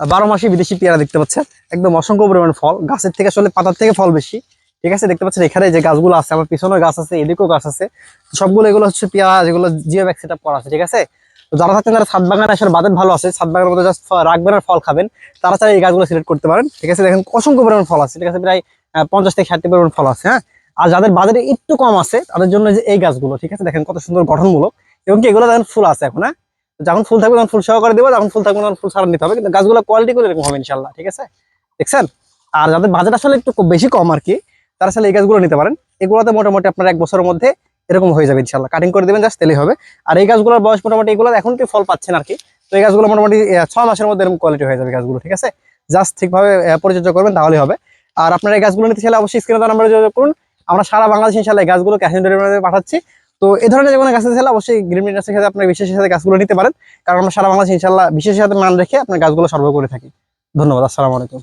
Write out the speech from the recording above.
12 মাসি বিদেশি পেয়ারা দেখতে পাচ্ছেন, একদম অসংখ্য পরিমাণ ফল, গাছের থেকে আসলে পাতার থেকে ফল বেশি। ঠিক আছে, দেখতে পাচ্ছেন এখানে যে গাছগুলো আছে, আমার পিছনে গাছ আছে, এদিকেও গাছ আছে, সবগুলো এগুলো হচ্ছে পেয়ারা যেগুলো জিও ব্যাগ সেট আপ করা আছে। ঠিক আছে, তো যারা থাকতেন যারা ছাদ বাগানে আসলে বাজেট ভালো আছে, ছাদ বাগানের মধ্যে জাস্ট রাখবেন আর ফল খাবেন, তারা চাই এই গাছগুলো সিলেক্ট করতে পারেন। ঠিক আছে, দেখেন অসংখ্য পরিমাণ ফল আছে। ঠিক আছে, প্রায় 50 থেকে 60 পরিমাণ ফল আছে। হ্যাঁ, আর যাদের বাজেটে একটু কম আছে তাদের জন্য যে এই গাছগুলো, ঠিক আছে, দেখেন কত সুন্দর গঠনমূলক, এবং কি এগুলো দেখেন ফুল আছে এখন। হ্যাঁ, যখন ফুল থাকবে তখন ফুল সহকারে দেবো, যখন ফুল থাকবে তখন ফুল ছাড়া নিতে হবে, কিন্তু গাছগুলো কোয়ালিটি করে এরকম হবে ইনশাল্লাহ। ঠিক আছে, দেখছেন। আর যাদের বাজেট আসলে একটু বেশি কম আর কি, তারা আসলে এই গাছগুলো নিতে পারেন। এগুলোতে মোটামুটি আপনার 1 বছরের মধ্যে এরকম হয়ে যাবে ইনশাল্লাহ, কাটিং করে দেবেন জাস্ট তেলেই হবে। আর এই গাছগুলোর বয়স মোটামুটি, এগুলো এখন কি ফল পাচ্ছেন আর কি, তো এই গাছগুলো মোটামুটি 6 মাসের মধ্যে এরকম কোয়ালিটি হয়ে যাবে গাছগুলো। ঠিক আছে, জাস্ট ঠিকভাবে পরিচর্যা করবেন তাহলেই হবে। আর আপনার এই গাছগুলো নিতে চাইলে অবশ্যই স্ক্রিনে দেওয়া নাম্বারে যোগাযোগ করুন। আমরা সারা বাংলাদেশ ইনশাল্লাহ এই গাছগুলো ক্যাশ অন ডেলিভারিতে পাঠাচ্ছি। তো এই ধরনের যে কোনো গাছের চাইলে অবশ্যই গ্রিন নার্সারির সাথে আপনার বিশেষের সাথে গাছগুলো নিতে পারেন, কারণ আমরা সারা বাংলাদেশ ইনশাল্লাহ বিশেষের সাথে মান রেখে আপনার গাছগুলো সরবরাহ করে থাকি। ধন্যবাদ, আসসালামু আলাইকুম।